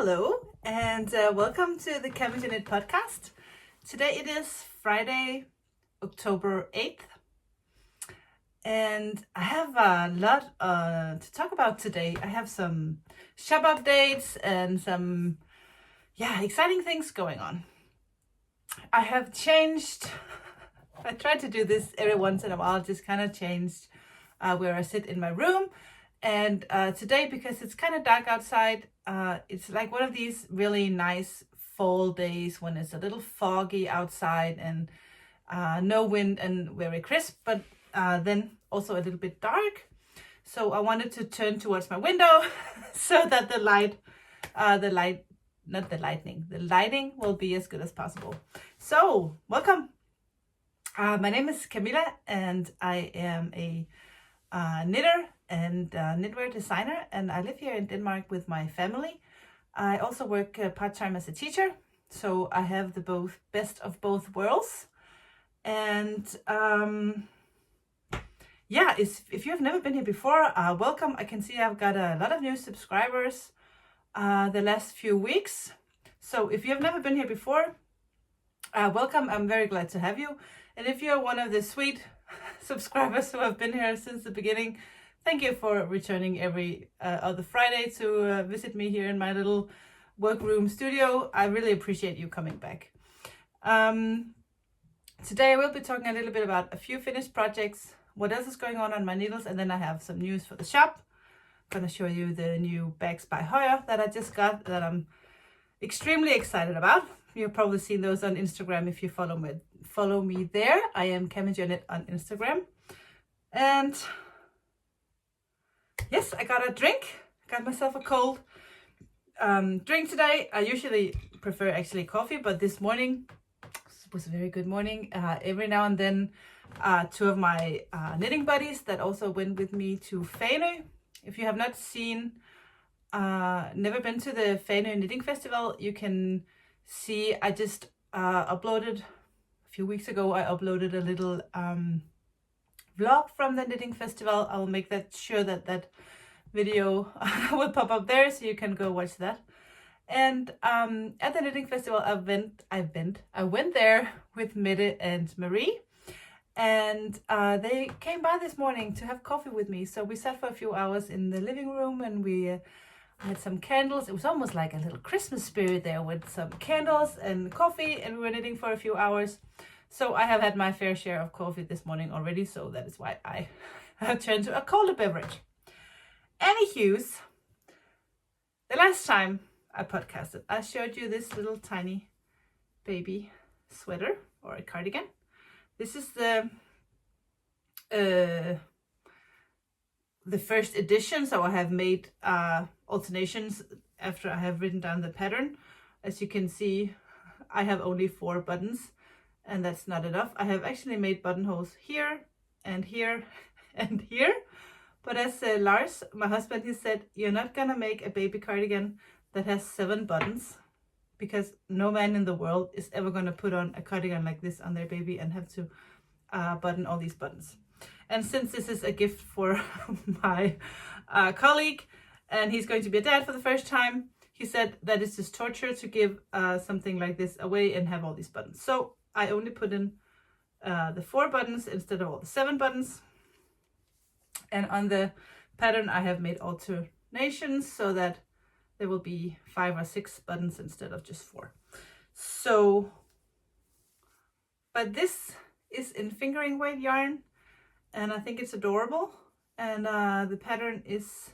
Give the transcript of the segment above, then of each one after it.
Hello, and welcome to the Chemistry Knit podcast. Today it is Friday, October 8th, and I have a lot to talk about today. I have some shop updates and some, exciting things going on. I have changed, I try to do this every once in a while, just kind of changed where I sit in my room. And today, because it's kind of dark outside, it's like one of these really nice fall days when it's a little foggy outside and no wind and very crisp, but then also a little bit dark. So I wanted to turn towards my window so that the lighting will be as good as possible. So welcome. My name is Camilla and I am a knitter and knitwear designer, and I live here in Denmark with my family. I also work part-time as a teacher, so I have the best of both worlds. And if you have never been here before, welcome. I can see I've got a lot of new subscribers the last few weeks. So if you have never been here before, welcome. I'm very glad to have you. And if you're one of the sweet subscribers who have been here since the beginning, thank you for returning every other Friday to visit me here in my little workroom studio. I really appreciate you coming back. Today I will be talking a little bit about a few finished projects, what else is going on my needles, and then I have some news for the shop. I'm going to show you the new bags by Hoya that I just got that I'm extremely excited about. You've probably seen those on Instagram if you follow me there. I am Camilla on Instagram. And yes, I got a drink. Got myself a cold drink today. I usually prefer actually coffee, but this morning was a very good morning. Every now and then, two of my knitting buddies that also went with me to Fanø. If you have not never been to the Fanø Knitting Festival, you can see I just uploaded a few weeks ago. I uploaded a little vlog from the knitting festival. I will make sure that video will pop up there so you can go watch that. And at the knitting festival I went there with Mette and Marie, and they came by this morning to have coffee with me. So we sat for a few hours in the living room and we had some candles. It was almost like a little Christmas spirit there with some candles and coffee, and we were knitting for a few hours. So I have had my fair share of coffee this morning already, so that is why I have turned to a colder beverage. Anywho's, the last time I podcasted, I showed you this little tiny baby sweater or a cardigan. This is the first edition, so I have made alternations after I have written down the pattern. As you can see, I have only 4 buttons. And that's not enough. I have actually made buttonholes here and here and here. But as Lars, my husband, he said, you're not gonna make a baby cardigan that has 7 buttons, because no man in the world is ever gonna put on a cardigan like this on their baby and have to button all these buttons. And since this is a gift for my colleague, and he's going to be a dad for the first time, he said that it's just torture to give something like this away and have all these buttons. So I only put in the 4 buttons instead of all the 7 buttons. And on the pattern, I have made alternations so that there will be 5 or 6 buttons instead of just 4. So, but this is in fingering weight yarn, and I think it's adorable. And the pattern is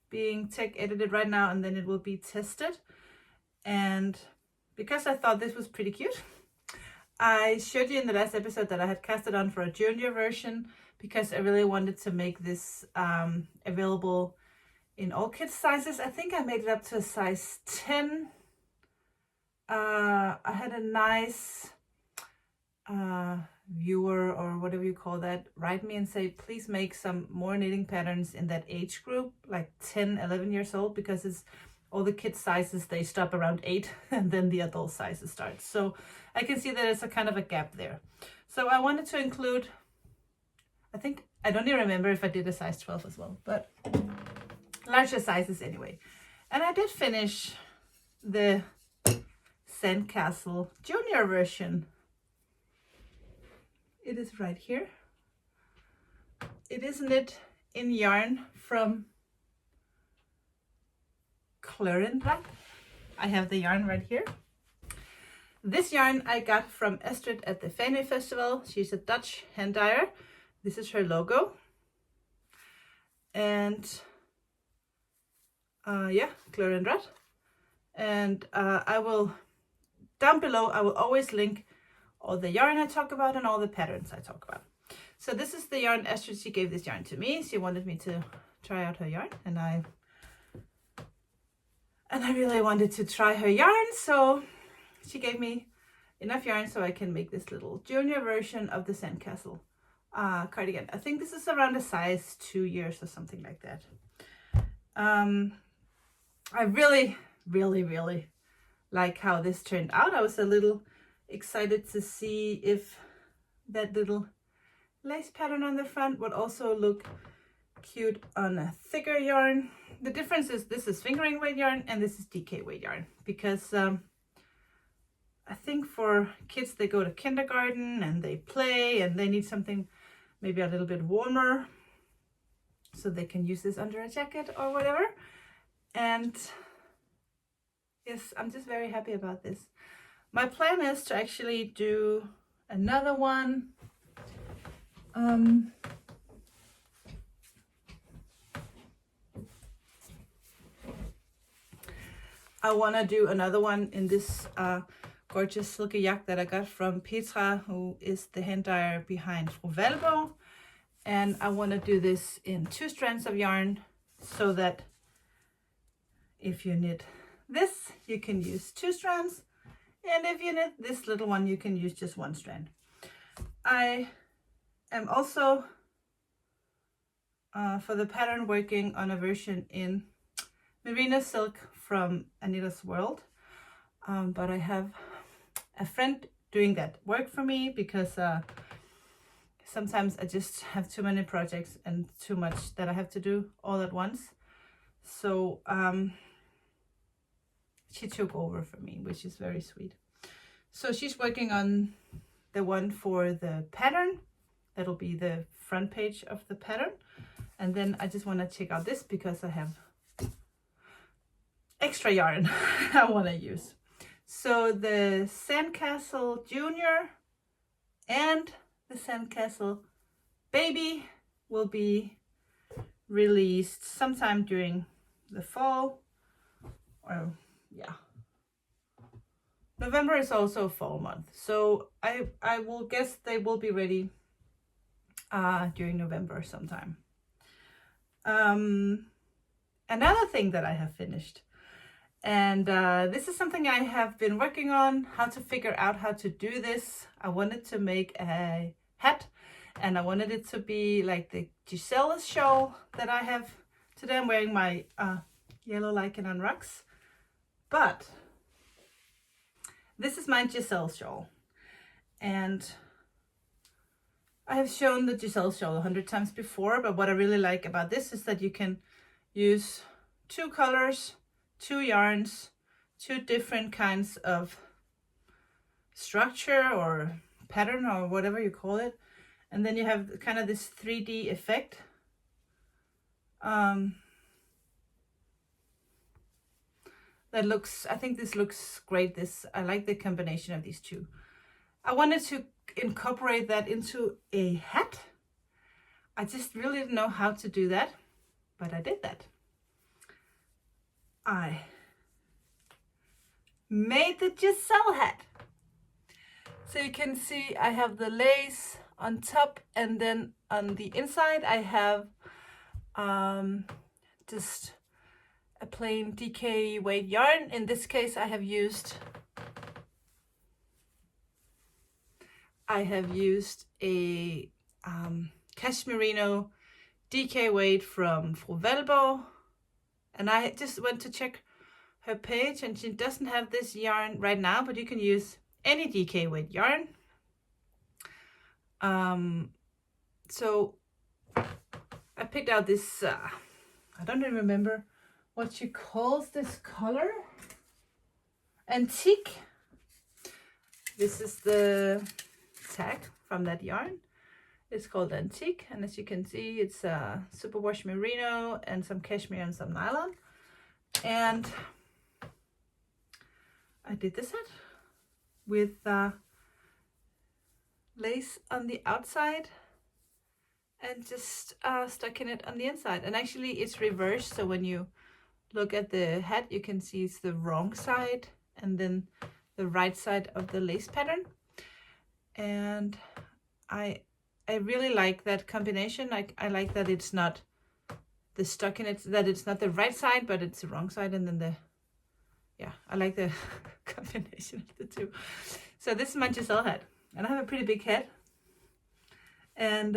being tech edited right now, and then it will be tested. And because I thought this was pretty cute, I showed you in the last episode that I had cast it on for a junior version because I really wanted to make this available in all kids sizes. I think I made it up to a size 10. I had a nice viewer, or whatever you call that, write me and say, please make some more knitting patterns in that age group, like 10, 11 years old, because it's all the kids sizes, they stop around 8 and then the adult sizes start. So I can see that it's a kind of a gap there. So I wanted to include, I don't even remember if I did a size 12 as well, but larger sizes anyway. And I did finish the Sandcastle Junior version. It is right here. It is knit in yarn from Lichen. I have the yarn right here. This yarn I got from Estrid at the Fanny Festival. She's a Dutch hand dyer. This is her logo. And yeah, Lichen. And I will, down below, I will always link all the yarn I talk about and all the patterns I talk about. So this is the yarn Estrid, she gave this yarn to me. She wanted me to try out her yarn, and I really wanted to try her yarn, so she gave me enough yarn so I can make this little junior version of the Sandcastle cardigan. I think this is around a size 2 years or something like that. I really like how this turned out. I was a little excited to see if that little lace pattern on the front would also look cute on a thicker yarn. The difference is this is fingering weight yarn and this is DK weight yarn, because I think for kids, they go to kindergarten and they play and they need something maybe a little bit warmer so they can use this under a jacket or whatever. And yes, I'm just very happy about this. My plan is to actually do another one. I want to do another one in this gorgeous silky yak that I got from Petra, who is the hand dyer behind Fru Valborg. And I want to do this in 2 strands of yarn, so that if you knit this, you can use 2 strands. And if you knit this little one, you can use just 1 strand. I am also, for the pattern, working on a version in merino silk from Anita's World. But I have a friend doing that work for me, because sometimes I just have too many projects and too much that I have to do all at once. So she took over for me, which is very sweet. So she's working on the one for the pattern. That'll be the front page of the pattern. And then I just want to check out this, because I have extra yarn I want to use. So the Sandcastle Junior and the Sandcastle Baby will be released sometime during the fall, or yeah, November is also a fall month, so I will guess they will be ready during November sometime. Another thing that I have finished, and this is something I have been working on, how to figure out how to do this. I wanted to make a hat, and I wanted it to be like the Giselle Shawl that I have. Today I'm wearing my yellow Lichen on rocks, but this is my Giselle Shawl. And I have shown the Giselle Shawl 100 times before, but what I really like about this is that you can use 2 colors, 2 yarns, 2 different kinds of structure or pattern or whatever you call it, and then you have kind of this 3D effect. That looks, I think this looks great. I like the combination of these 2. I wanted to incorporate that into a hat. I just really didn't know how to do that, but I did that. I made the Giselle hat. So you can see I have the lace on top, and then on the inside I have just a plain DK weight yarn. In this case I have used a cashmerino DK weight from Fru Valborg, and I just went to check her page, and she doesn't have this yarn right now, but you can use any DK weight yarn. So I picked out this, I don't even remember what she calls this color. Antique. This is the tag from that yarn. It's called Antique, and as you can see, it's a superwash merino and some cashmere and some nylon. And I did this set with lace on the outside and just stuck in it on the inside. And actually it's reversed, so when you look at the hat you can see it's the wrong side and then the right side of the lace pattern. And I really like that combination. I like that it's not the stuck in it, that it's not the right side but it's the wrong side, and then the, yeah, I like the combination of the two. So this is my Giselle hat, and I have a pretty big head, and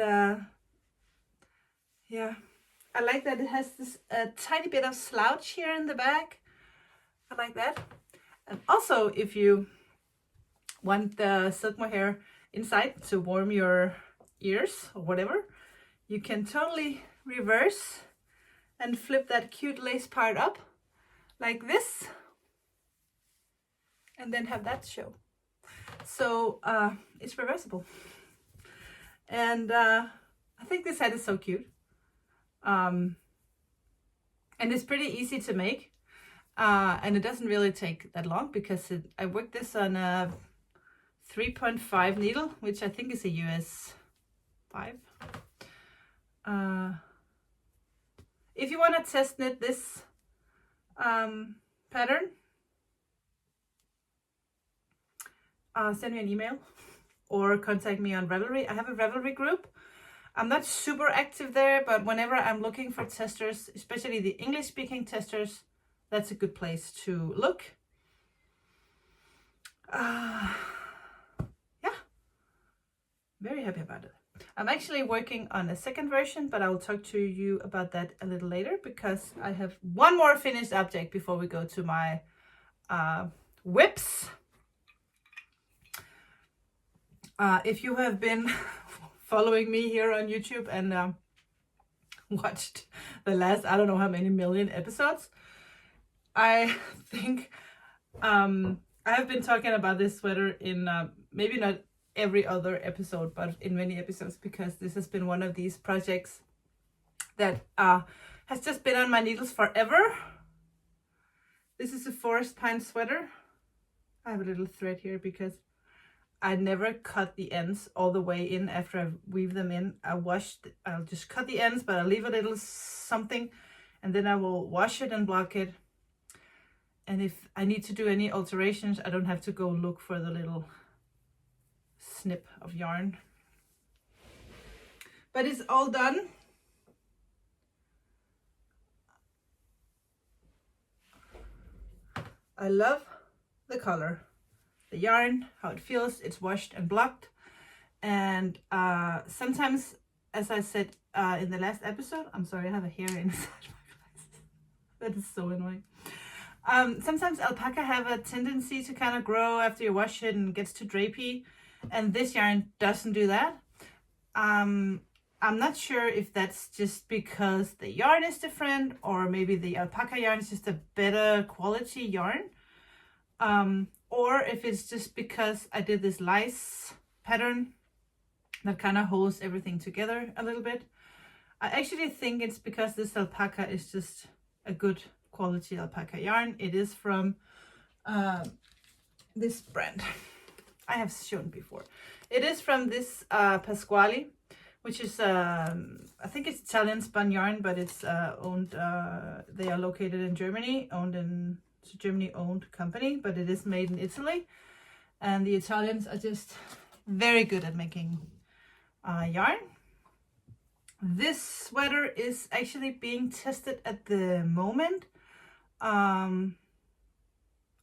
yeah, I like that it has this tiny bit of slouch here in the back. I like that. And also, if you want the silk mohair inside to warm your ears or whatever, you can totally reverse and flip that cute lace part up like this and then have that show. So it's reversible, and I think this hat is so cute, and it's pretty easy to make, and it doesn't really take that long because I worked this on a 3.5 needle, which I think is a US 5. If you want to test knit this pattern, send me an email or contact me on Ravelry. I have a Ravelry group. I'm not super active there, but whenever I'm looking for testers, especially the English speaking testers, that's a good place to look. Yeah, very happy about it. I'm actually working on a second version, but I will talk to you about that a little later because I have one more finished object before we go to my whips. If you have been following me here on YouTube and watched the last, I don't know how many million episodes, I think I have been talking about this sweater in maybe not every other episode, but in many episodes, because this has been one of these projects that has just been on my needles forever. This is a forest pine sweater. I have a little thread here because I never cut the ends all the way in after I weave them in. I'll just cut the ends, but I'll leave a little something, and then I will wash it and block it. And if I need to do any alterations, I don't have to go look for the little snip of yarn. But it's all done. I love the color, the yarn, how it feels. It's washed and blocked. And sometimes, as I said in the last episode, I'm sorry, I have a hair inside my glasses. That is so annoying. Sometimes alpaca have a tendency to kind of grow after you wash it and gets too drapey, and this yarn doesn't do that. I'm not sure if that's just because the yarn is different, or maybe the alpaca yarn is just a better quality yarn, or if it's just because I did this lice pattern that kind of holds everything together a little bit. I actually think it's because this alpaca is just a good quality alpaca yarn. It is from this brand I have shown before. It is from this Pasquale, which is I think it's Italian spun yarn, but it's owned, they are located in Germany, it's a Germany owned company, but it is made in Italy, and the Italians are just very good at making yarn. This sweater is actually being tested at the moment. I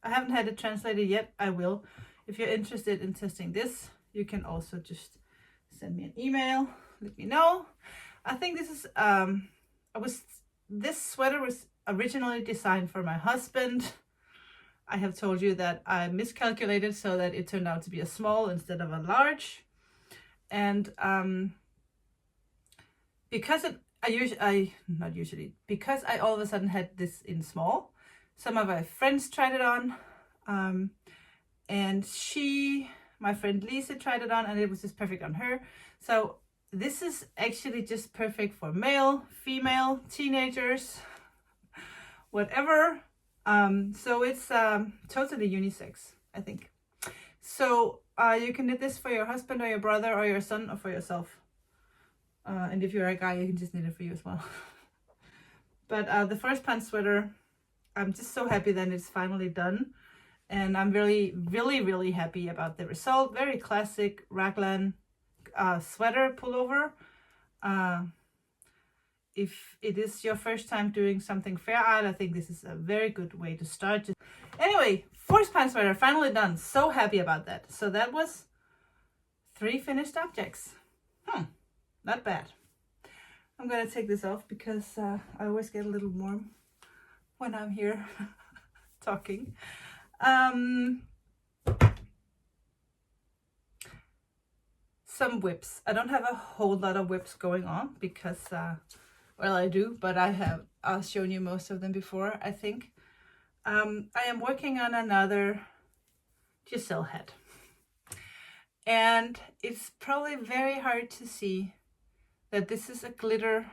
haven't had it translated yet. I will. If you're interested in testing this, you can also just send me an email, let me know. I think this is this sweater was originally designed for my husband. I have told you that I miscalculated so that it turned out to be a small instead of a large. And because because I all of a sudden had this in small, some of my friends tried it on. And my friend Lisa tried it on and it was just perfect on her. So this is actually just perfect for male, female, teenagers, whatever. So it's totally unisex, I think. So you can knit this for your husband or your brother or your son or for yourself. And if you're a guy, you can just knit it for you as well. But the first pants sweater, I'm just so happy that it's finally done. And I'm really, really, really happy about the result. Very classic raglan sweater pullover. If it is your first time doing something fair art, I think this is a very good way to start. Anyway, first pants sweater finally done. So happy about that. So that was 3 finished objects. Not bad. I'm gonna take this off because I always get a little warm when I'm here talking. Some whips. I don't have a whole lot of whips going on because, well, I do, but I've shown you most of them before, I think. I am working on another Giselle hat. And it's probably very hard to see that this is a glitter.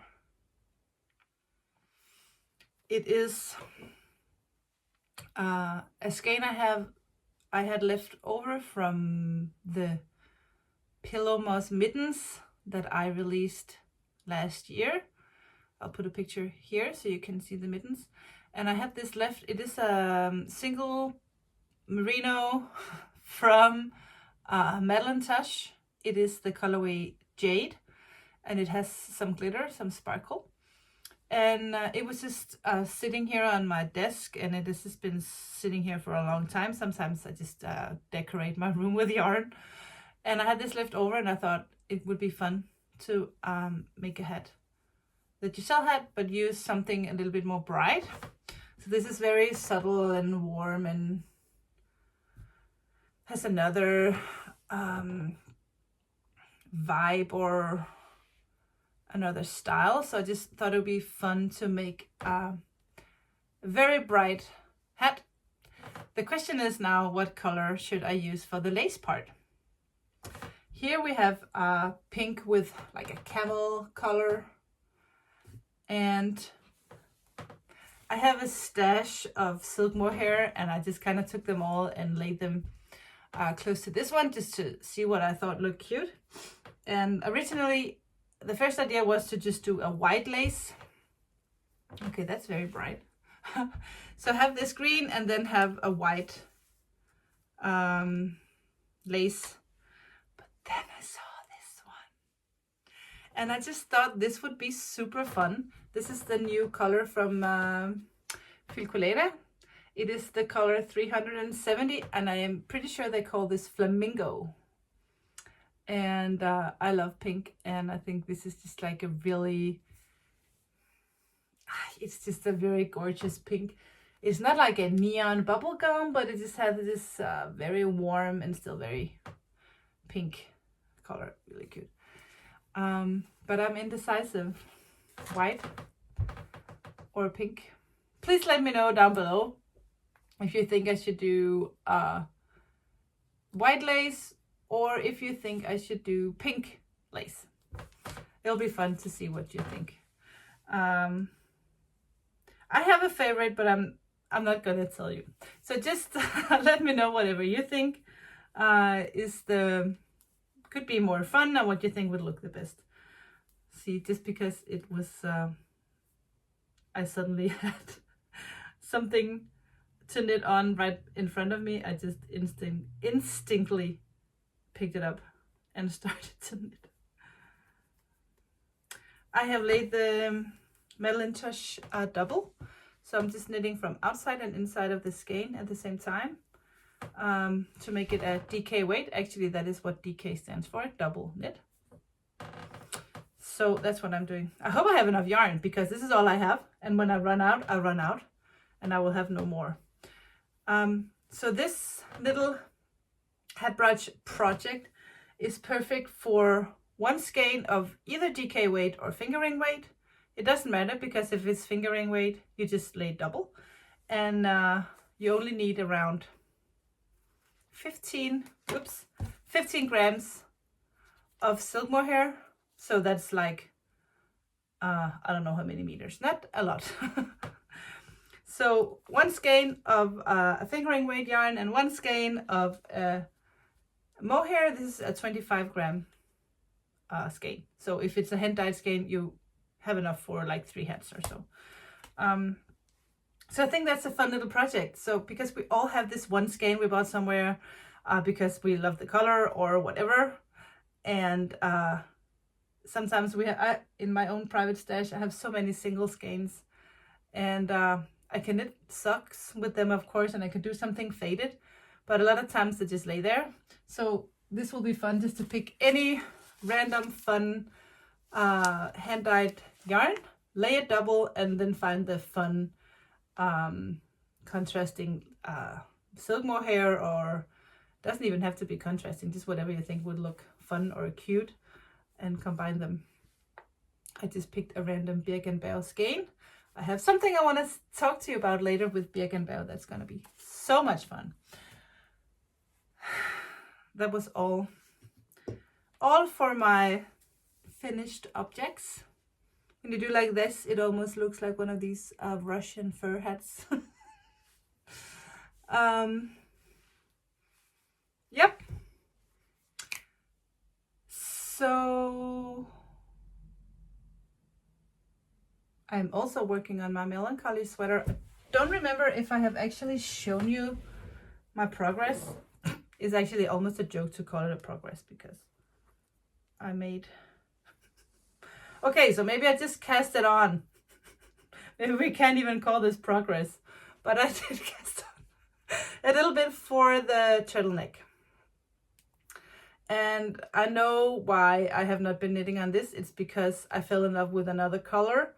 It is a skein I had left over from the Pillow Moss mittens that I released last year. I'll put a picture here so you can see the mittens. And I have this left. It is a single merino from Melancholy. It is the colorway Jade, and it has some glitter, some sparkle. And it was just sitting here on my desk, and it has just been sitting here for a long time. Sometimes I just decorate my room with yarn. And I had this left over, and I thought it would be fun to make a hat. The Giselle hat, but use something a little bit more bright. So this is very subtle and warm and has another vibe or another style. So I just thought it would be fun to make a very bright hat. The question is now, what color should I use for the lace part? Here we have pink with like a camel color, and I have a stash of silk mohair, and I just kind of took them all and laid them close to this one just to see what I thought looked cute. And originally the first idea was to just do a white lace. Okay, that's very bright. So have this green and then have a white lace. But then I saw this one, and I just thought this would be super fun. This is the new color from Filcolera. It is the color 370, and I am pretty sure they call this flamingo. And I love pink, and I think this is just like a really, it's just a very gorgeous pink. It's not like a neon bubble gum, but it just has this very warm and still very pink color. Really cute. But I'm indecisive. White or pink. Please let me know down below if you think I should do white lace, or if you think I should do pink lace. It'll be fun to see what you think. I have a favorite, but I'm not gonna tell you. So just let me know whatever you think could be more fun, and what you think would look the best. See, just because it was I suddenly had something to knit on right in front of me, I just instinctively picked it up and started to knit. I have laid the Melancholy double, so I'm just knitting from outside and inside of the skein at the same time to make it a DK weight. Actually, that is what DK stands for, double knit. So that's what I'm doing. I hope I have enough yarn, because this is all I have, and when I run out, I run out, and I will have no more. So this little hat brush project is perfect for one skein of either DK weight or fingering weight. It doesn't matter, because if it's fingering weight, you just lay double, and you only need around 15 grams of silk mohair. So that's like, I don't know how many meters, not a lot. So 1 skein of a fingering weight yarn and 1 skein of mohair. This is a 25 gram skein. So if it's a hand dyed skein, you have enough for like 3 heads or so. So I think that's a fun little project. So because we all have this 1 skein we bought somewhere because we love the color or whatever, and sometimes in my own private stash I have so many single skeins, and I can knit socks with them, of course, and I could do something faded, but a lot of times they just lay there. So this will be fun, just to pick any random fun hand-dyed yarn, lay it double, and then find the fun contrasting silk mohair, or doesn't even have to be contrasting, just whatever you think would look fun or cute, and combine them. I just picked a random Birkenbau skein. I have something I want to talk to you about later with Birkenbau. That's going to be so much fun. That was all for my finished objects. When you do like this, it almost looks like one of these Russian fur hats. Yep. So I'm also working on my Melancholy sweater. I don't remember if I have actually shown you my progress. It's actually almost a joke to call it a progress, because I made... Okay, so maybe I just cast it on. Maybe we can't even call this progress. But I did cast on a little bit for the turtleneck. And I know why I have not been knitting on this. It's because I fell in love with another color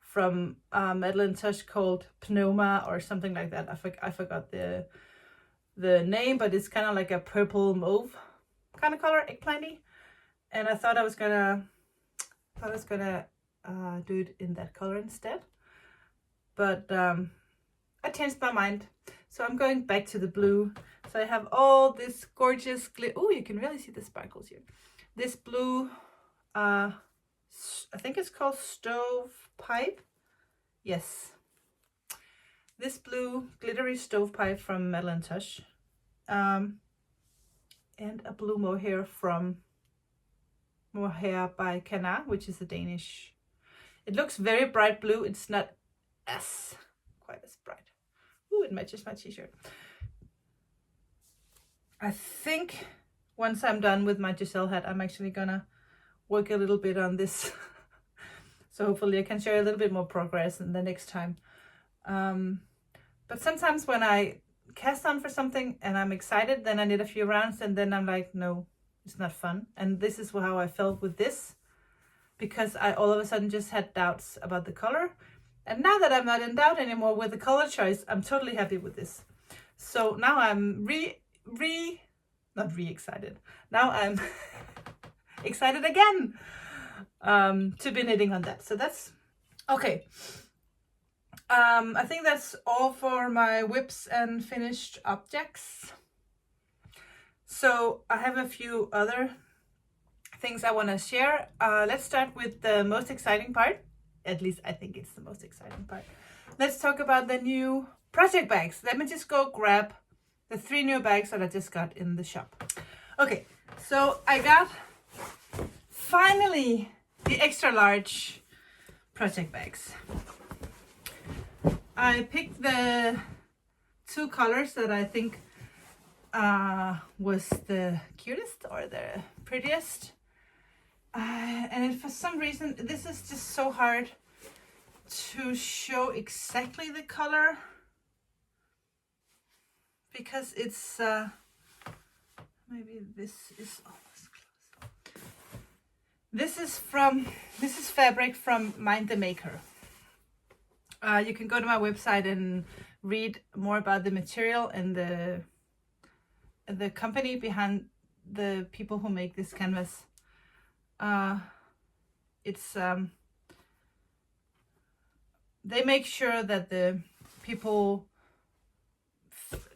from Madeline Touch called Pneuma or something like that. I forgot the name, but it's kind of like a purple mauve kind of color, eggplanty. And I thought I was gonna do it in that color instead, but I changed my mind, so I'm going back to the blue. So I have all this gorgeous oh, you can really see the sparkles here. This blue, I think it's called Stovepipe. Yes, this blue glittery stovepipe from Madeline Touch, and a blue mohair from Mohair by Cana, which is a Danish. It looks very bright blue. It's not quite as bright. Ooh, it matches my t-shirt. I think once I'm done with my Giselle hat, I'm actually gonna work a little bit on this. So hopefully I can share a little bit more progress in the next time. But sometimes when I cast on for something and I'm excited, then I knit a few rounds and then I'm like, no, it's not fun. And this is how I felt with this, because I all of a sudden just had doubts about the color. And now that I'm not in doubt anymore with the color choice, I'm totally happy with this. So now I'm not re-excited. Now I'm excited again to be knitting on that. So that's okay. I think that's all for my whips and finished objects. So I have a few other things I want to share. Let's start with the most exciting part. At least I think it's the most exciting part. Let's talk about the new project bags. Let me just go grab the 3 new bags that I just got in the shop. Okay, so I got finally the extra large project bags. I picked the 2 colors that I think was the cutest or the prettiest. And for some reason, this is just so hard to show exactly the color, because it's maybe this is almost close. This is fabric from Mind the Maker. You can go to my website and read more about the material and the company behind the people who make this canvas. They make sure that the people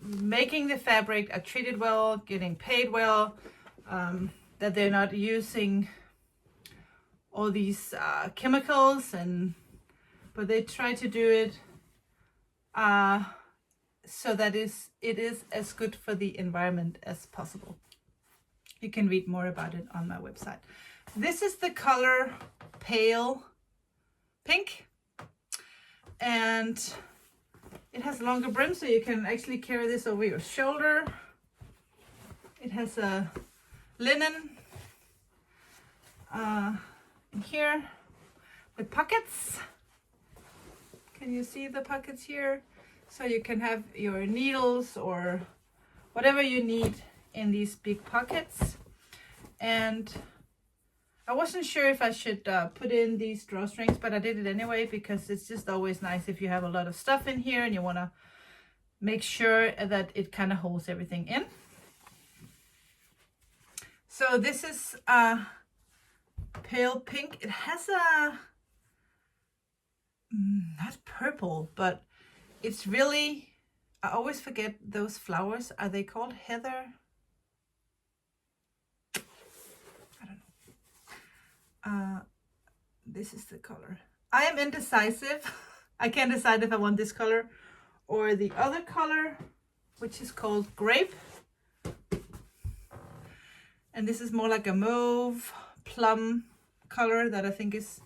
making the fabric are treated well, getting paid well, that they're not using all these chemicals, but they try to do it so that it is as good for the environment as possible. You can read more about it on my website. This is the color Pale Pink, and it has longer brim, so you can actually carry this over your shoulder. It has a linen in here with pockets. Can you see the pockets here? So you can have your needles or whatever you need in these big pockets. And I wasn't sure if I should put in these drawstrings, but I did it anyway because it's just always nice if you have a lot of stuff in here and you want to make sure that it kind of holds everything in. So this is Pale Pink. It has a not purple, but it's really, I always forget those flowers. Are they called heather? I don't know. This is the color. I am indecisive. I can't decide if I want this color or the other color, which is called Grape. And this is more like a mauve plum color that I think is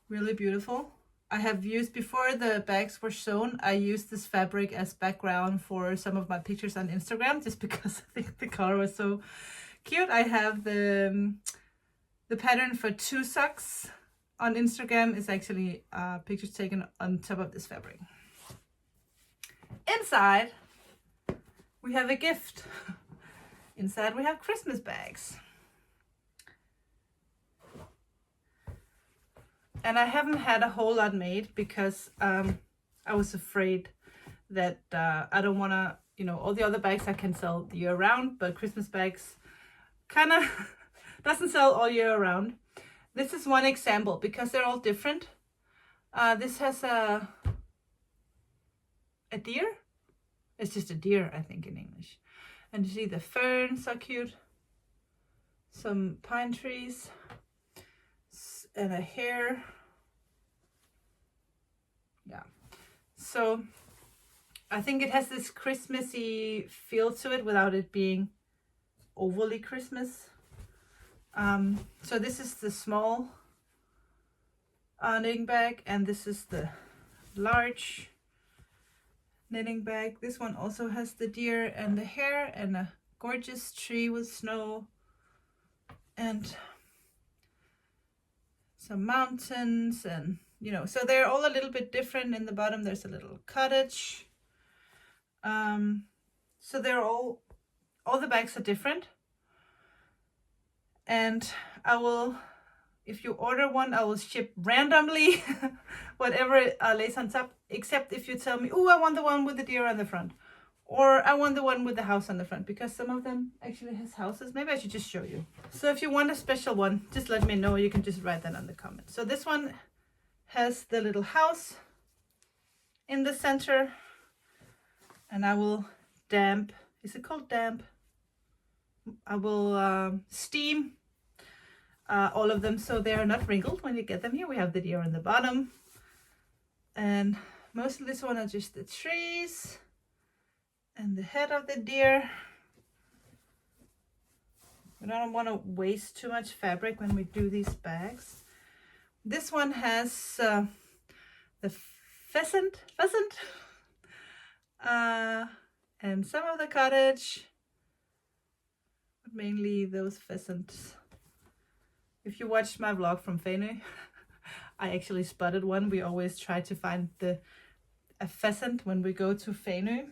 really beautiful. I have used, before the bags were sewn, I used this fabric as background for some of my pictures on Instagram, just because I think the color was so cute. I have the pattern for 2 socks on Instagram. Is actually pictures taken on top of this fabric. Inside, we have a gift. Inside we have Christmas bags. And I haven't had a whole lot made because I was afraid that I don't want to, you know, all the other bags I can sell year round, but Christmas bags kind of doesn't sell all year round. This is one example because they're all different. This has a deer. It's just a deer, I think, in English. And you see the ferns are cute. Some pine trees and a hare. Yeah. So I think it has this Christmassy feel to it without it being overly Christmas. So this is the small knitting bag, and this is the large knitting bag. This one also has the deer and the hare and a gorgeous tree with snow and some mountains, and you know, so they're all a little bit different. In the bottom there's a little cottage. So they're all the bags are different, and I will, if you order one, I will ship randomly whatever lays on top, except if you tell me, oh, I want the one with the deer on the front, or I want the one with the house on the front, because some of them actually has houses. Maybe I should just show you. So if you want a special one, just let me know. You can just write that on the comment. So this one has the little house in the center, and I will damp, is it called damp? I will steam all of them so they are not wrinkled when you get them. Here we have the deer on the bottom, and most of this one are just the trees and the head of the deer. We don't want to waste too much fabric when we do these bags. This one has the pheasant, and some of the cottage, but mainly those pheasants. If you watched my vlog from Fanø, I actually spotted one. We always try to find a pheasant when we go to Fanø.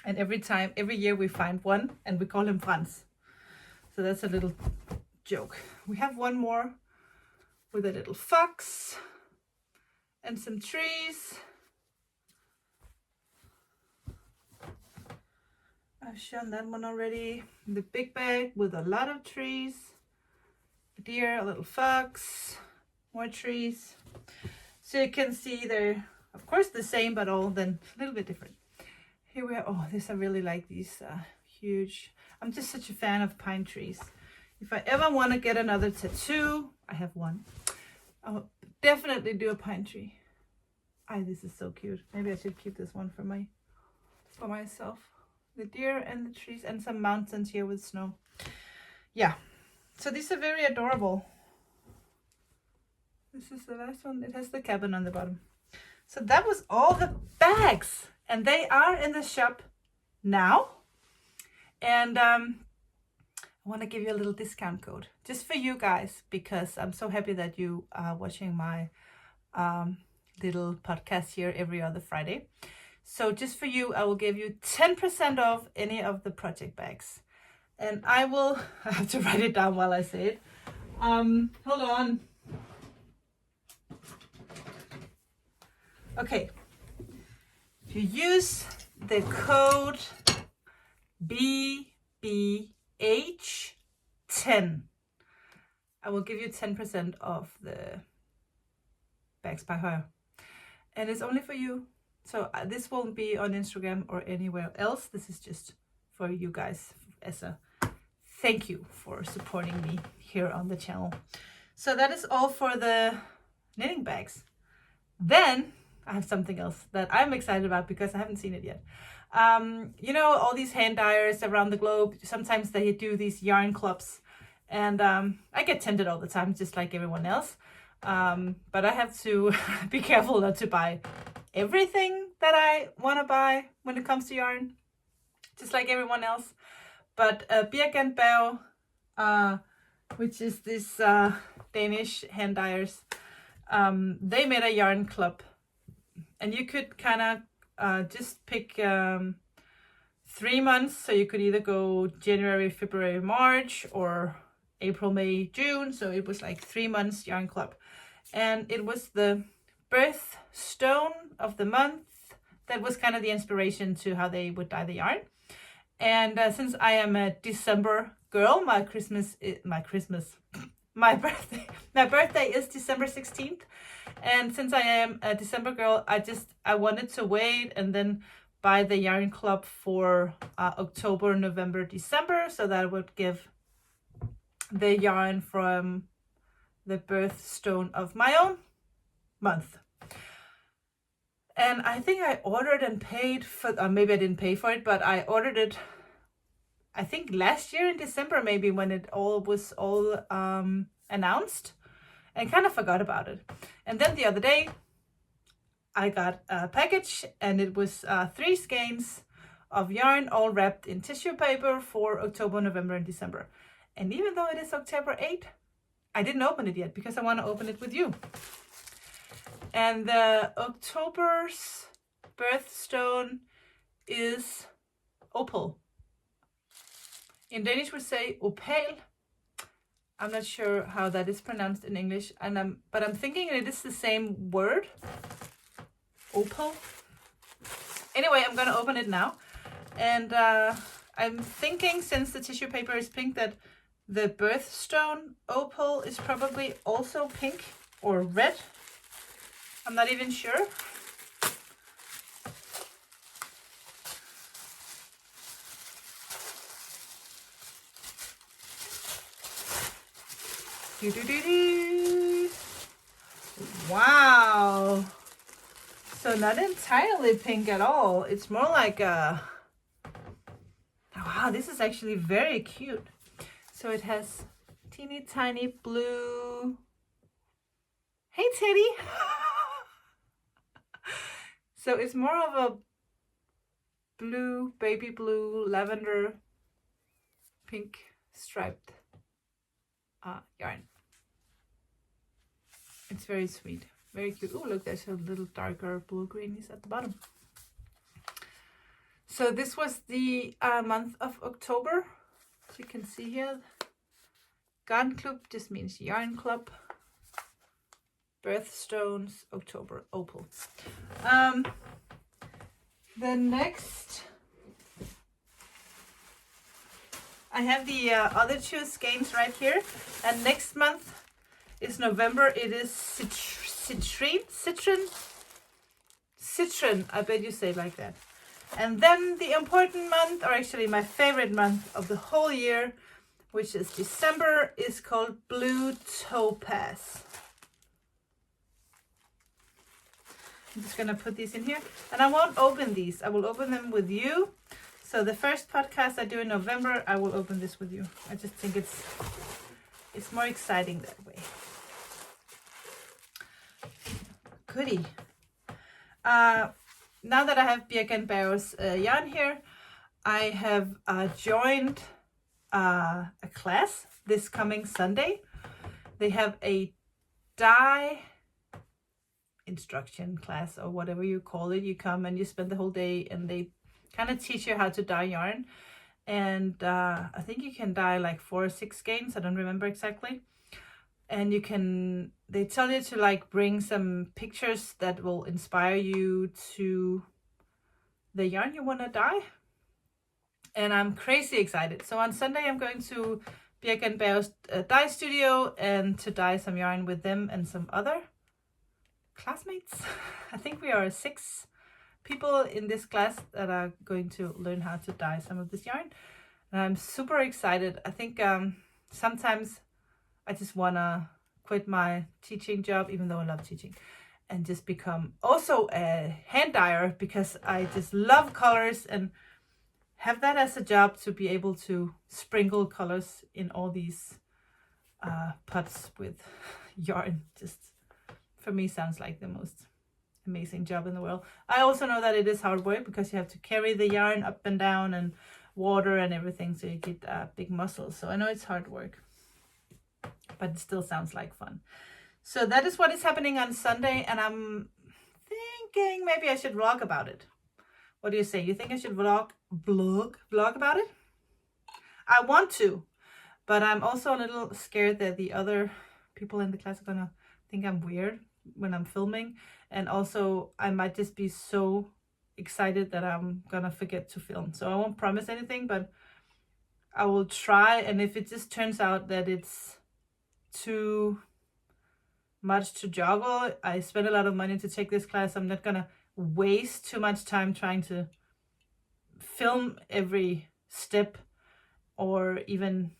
And every year we find one, and we call him Franz. So that's a little joke. We have one more with a little fox and some trees. I've shown that one already. The big bag with a lot of trees. A deer, a little fox, more trees. So you can see they're, of course, the same, but all then a little bit different. here we are. Oh, this, I really like these huge. I'm just such a fan of pine trees. If I ever want to get another tattoo, I have one. I'll definitely do a pine tree. This is so cute. Maybe I should keep this one for myself. The deer and the trees and some mountains here with snow. Yeah, so these are very adorable. This is the last one. It has the cabin on the bottom. So that was all the bags, and they are in the shop now. And I want to give you a little discount code just for you guys, because I'm so happy that you are watching my little podcast here every other Friday. So just for you, I will give you 10% off any of the project bags. And I have to write it down while I say it. Hold on. Okay. If you use the code BBH10, I will give you 10% off the bags by her. And it's only for you. So this won't be on Instagram or anywhere else. This is just for you guys as a thank you for supporting me here on the channel. So that is all for the knitting bags. Then I have something else that I'm excited about because I haven't seen it yet. You know, all these hand dyers around the globe, sometimes they do these yarn clubs, and I get tempted all the time, just like everyone else. But I have to be careful not to buy everything that I want to buy when it comes to yarn, just like everyone else. But Birk and Bao, which is this Danish hand dyers, they made a yarn club, and you could kind of just pick 3 months. So you could either go January, February, March, or April, May, June. So it was like 3 months yarn club, and it was the birthstone of the month that was kind of the inspiration to how they would dye the yarn. And since I am a December girl, my birthday is December 16th. And since I am a December girl, I wanted to wait and then buy the yarn club for October, November, December, so that would give the yarn from the birthstone of my own month. And I think I ordered and paid for, or maybe I didn't pay for it, but I ordered it, I think last year in December, maybe, when it was all announced, and kind of forgot about it. And then the other day, I got a package, and it was 3 skeins of yarn all wrapped in tissue paper for October, November, and December. And even though it is October 8th, I didn't open it yet because I want to open it with you. And the October's birthstone is opal. In Danish we say opal. I'm not sure how that is pronounced in English, but I'm thinking it is the same word. Opal. Anyway, I'm gonna open it now. And I'm thinking, since the tissue paper is pink, that the birthstone opal is probably also pink or red. I'm not even sure. Wow. So not entirely pink at all. It's more like a... Wow, this is actually very cute. So it has teeny tiny blue... Hey, Teddy! So it's more of a blue, baby blue, lavender, pink striped yarn. It's very sweet, very cute. Oh, look, there's a little darker blue greenies at the bottom. So this was the month of October. As you can see here, Garn Club just means yarn club. Birthstones, October, opal. The next, I have the other 2 skeins right here, and next month is November. It is citron. I bet you say it like that. And then the important month, or actually my favorite month of the whole year, which is December, is called Blue Topaz. I'm just gonna put these in here, and I won't open these. I will open them with you. So the first podcast I do in November, I will open this with you. I just think it's more exciting that way. Goodie. Now that I have Birk & Bauer's yarn here, I have joined a class this coming Sunday. They have a dye instruction class, or whatever you call it. You come and you spend the whole day, and they kind of teach you how to dye yarn. And I think you can dye like 4 or 6 skeins. I don't remember exactly. And they tell you to like bring some pictures that will inspire you to the yarn you want to dye. And I'm crazy excited. So on Sunday, I'm going to Birk & Bauer's dye studio and to dye some yarn with them and some other classmates. I think we are 6 people in this class that are going to learn how to dye some of this yarn. And I'm super excited. I think sometimes I just want to quit my teaching job, even though I love teaching, and just become also a hand dyer, because I just love colors and have that as a job, to be able to sprinkle colors in all these pots with yarn. Just for me sounds like the most amazing job in the world. I also know that it is hard work, because you have to carry the yarn up and down and water and everything, so you get big muscles. So I know it's hard work, but it still sounds like fun. So that is what is happening on Sunday, and I'm thinking maybe I should vlog about it. What do you say? You think I should vlog about it? I want to, but I'm also a little scared that the other people in the class are gonna think I'm weird when I'm filming, and also I might just be so excited that I'm gonna forget to film. So I won't promise anything, but I will try. And if it just turns out that it's too much to juggle, I spent a lot of money to take this class, I'm not gonna waste too much time trying to film every step, or even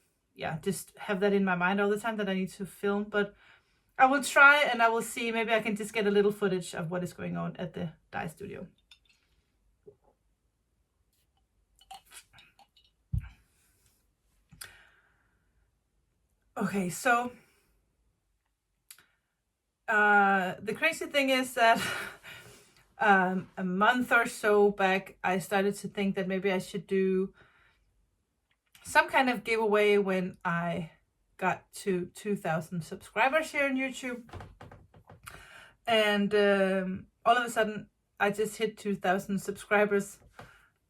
just have that in my mind all the time that I need to film. But I will try, and I will see. Maybe I can just get a little footage of what is going on at the dye studio. Okay, so the crazy thing is that a month or so back, I started to think that maybe I should do some kind of giveaway when I got to 2,000 subscribers here on YouTube. And all of a sudden, I just hit 2,000 subscribers.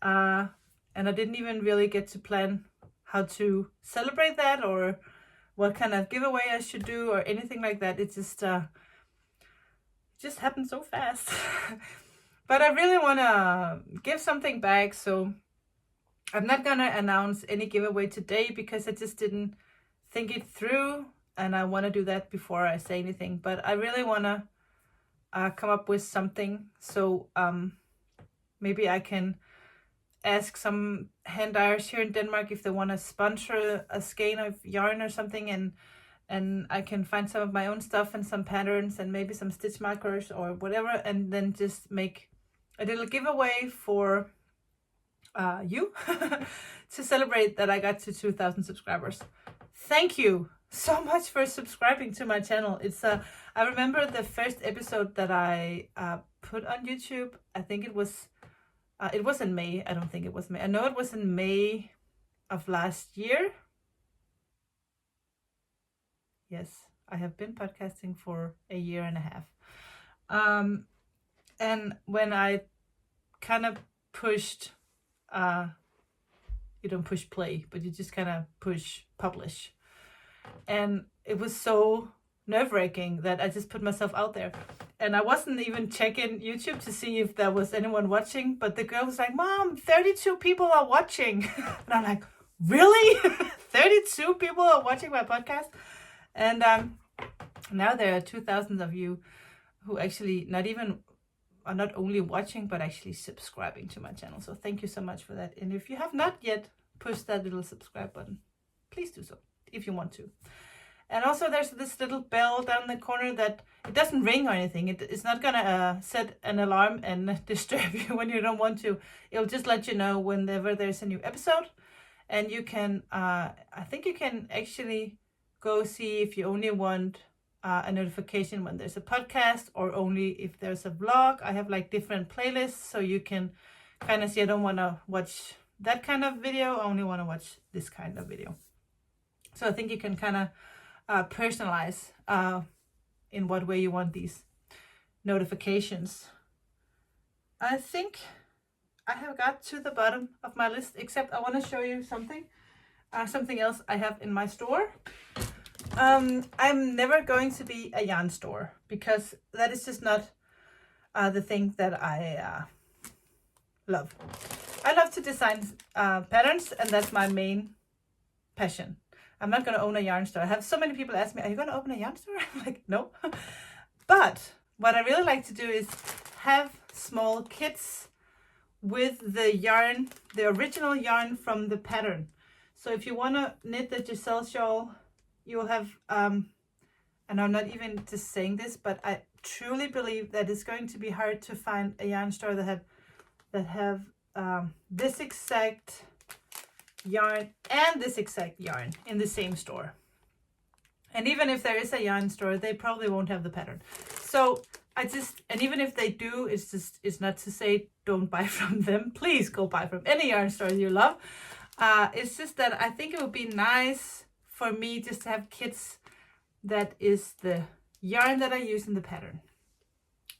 And I didn't even really get to plan how to celebrate that, or what kind of giveaway I should do, or anything like that. It just happened so fast. But I really want to give something back, so I'm not gonna announce any giveaway today, because I just didn't think it through, and I want to do that before I say anything. But I really want to come up with something. So maybe I can ask some hand dyers here in Denmark if they want to sponsor a skein of yarn or something, and I can find some of my own stuff and some patterns and maybe some stitch markers or whatever, and then just make a little giveaway for you to celebrate that I got to 2,000 subscribers. Thank you so much for subscribing to my channel. I remember the first episode that I put on YouTube. I think it was in May. I don't think it was May. I know it was in May of last year. Yes, I have been podcasting for a year and a half. And when I kind of pushed, you don't push play, but you just kind of push publish. And it was so nerve-wracking that I just put myself out there. And I wasn't even checking YouTube to see if there was anyone watching, but the girl was like, "Mom, 32 people are watching." And I'm like, really? 32 people are watching my podcast? And now there are 2,000 of you who actually not even are not only watching, but actually subscribing to my channel. So thank you so much for that. And if you have not yet pushed that little subscribe button, please do so if you want to. And also there's this little bell down the corner that it doesn't ring or anything. It's not gonna set an alarm and disturb you when you don't want to. It'll just let you know whenever there's a new episode. And you can, I think you can actually go see if you only want a notification when there's a podcast or only if there's a vlog. I have like different playlists, so you can kind of see, I don't want to watch that kind of video, I only want to watch this kind of video. So I think you can kind of personalize in what way you want these notifications. I think I have got to the bottom of my list, except I want to show you something else I have in my store. I'm never going to be a yarn store because that is just not the thing that I love. I love to design patterns, and that's my main passion. I'm not going to own a yarn store. I have so many people ask me, are you going to open a yarn store? I'm like, no. But what I really like to do is have small kits with the yarn, the original yarn from the pattern. So if you want to knit the Giselle Shawl, you'll have, and I'm not even just saying this, but I truly believe that it's going to be hard to find a yarn store that have this exact yarn and this exact yarn in the same store. And even if there is a yarn store, they probably won't have the pattern. So and even if they do, it's not to say don't buy from them. Please go buy from any yarn store you love. It's just that I think it would be nice for me just to have kits that is the yarn that I use in the pattern.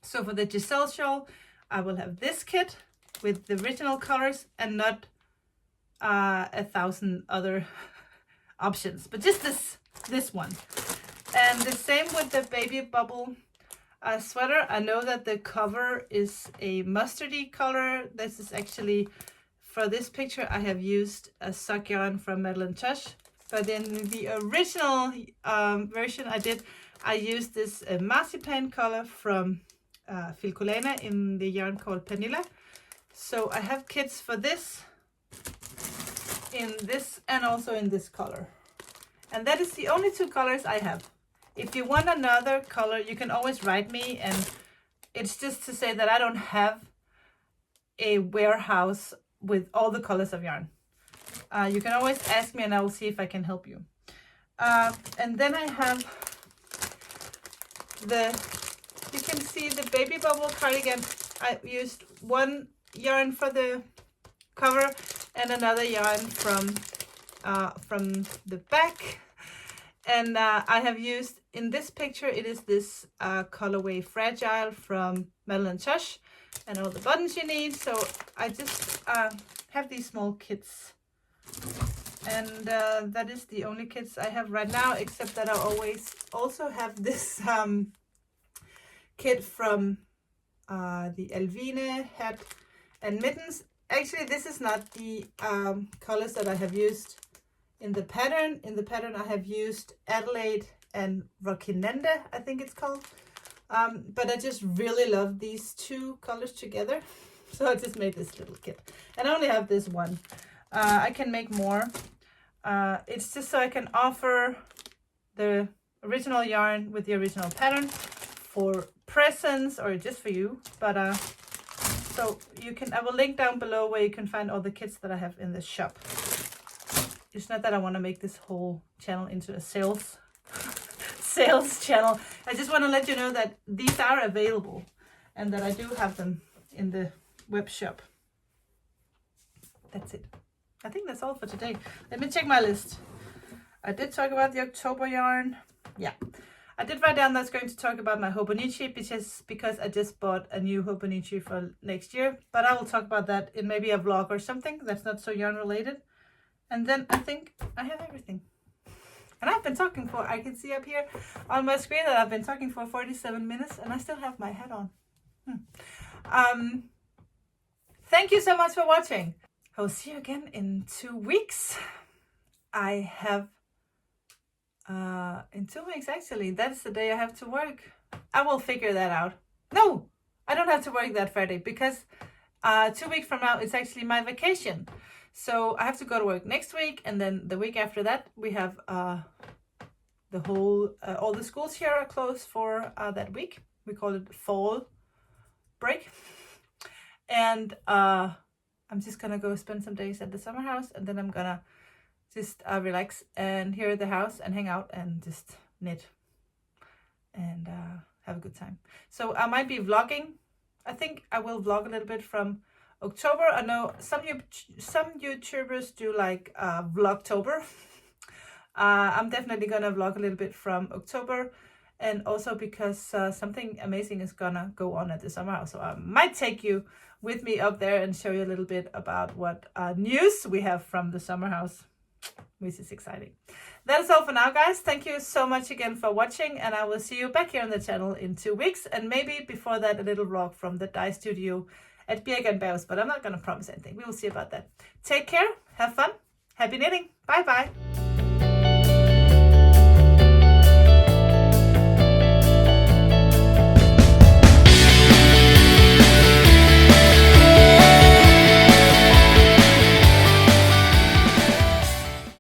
So for the Giselle Shawl, I will have this kit with the original colors and not 1,000 other options, but just this one. And the same with the baby bubble sweater. I know that the cover is a mustardy color. This is actually, for this picture, I have used a sock yarn from Melancholy, but in the original version I used this marzipan color from Filcolana in the yarn called Panilla. So I have kits for this, in this, and also in this color. And that is the only two colors I have. If you want another color, you can always write me, and it's just to say that I don't have a warehouse with all the colors of yarn. You can always ask me and I will see if I can help you. And then I have you can see the baby bubble cardigan. I used one yarn for the cover and another yarn from the back. And I have used, in this picture, it is this colorway Fragile from Melancholy, and all the buttons you need. So I just have these small kits. And that is the only kits I have right now, except that I always also have this kit from the Alvine hat and mittens. Actually, this is not the colors that I have used in the pattern. In the pattern, I have used Adelaide and Rokinende, I think it's called. But I just really love these two colors together. So I just made this little kit. And I only have this one. I can make more. It's just so I can offer the original yarn with the original pattern for presents or just for you. But so I will link down below where you can find all the kits that I have in the shop. It's not that I want to make this whole channel into a sales channel. I just want to let you know that these are available and that I do have them in the web shop. That's it. I think that's all for today. Let me check my list. I did talk about the October yarn. Yeah. I did write down that I was going to talk about my Hobonichi because I just bought a new Hobonichi for next year. But I will talk about that in maybe a vlog or something that's not so yarn related. And then I think I have everything. And I've been talking for, I can see up here on my screen that I've been talking for 47 minutes and I still have my hat on. Thank you so much for watching. I will see you again in 2 weeks. I have, in 2 weeks actually, that's the day I have to work. I will figure that out. No, I don't have to work that Friday because 2 weeks from now it's actually my vacation. So I have to go to work next week, and then the week after that we have the whole all the schools here are closed for that week. We call it fall break, and I'm just gonna go spend some days at the summer house, and then I'm gonna just relax and here at the house and hang out and just knit and have a good time. So I might be vlogging. I think I will vlog a little bit from October. I know some YouTubers do like Vlogtober. I'm definitely gonna vlog a little bit from October, and also because something amazing is gonna go on at the summer house. So I might take you with me up there and show you a little bit about what news we have from the summer house, which is exciting. That is all for now, guys. Thank you so much again for watching, and I will see you back here on the channel in 2 weeks, and maybe before that a little vlog from the dye studio at Birkenbergs, but I'm not going to promise anything. We will see about that. Take care, have fun, happy knitting, bye bye.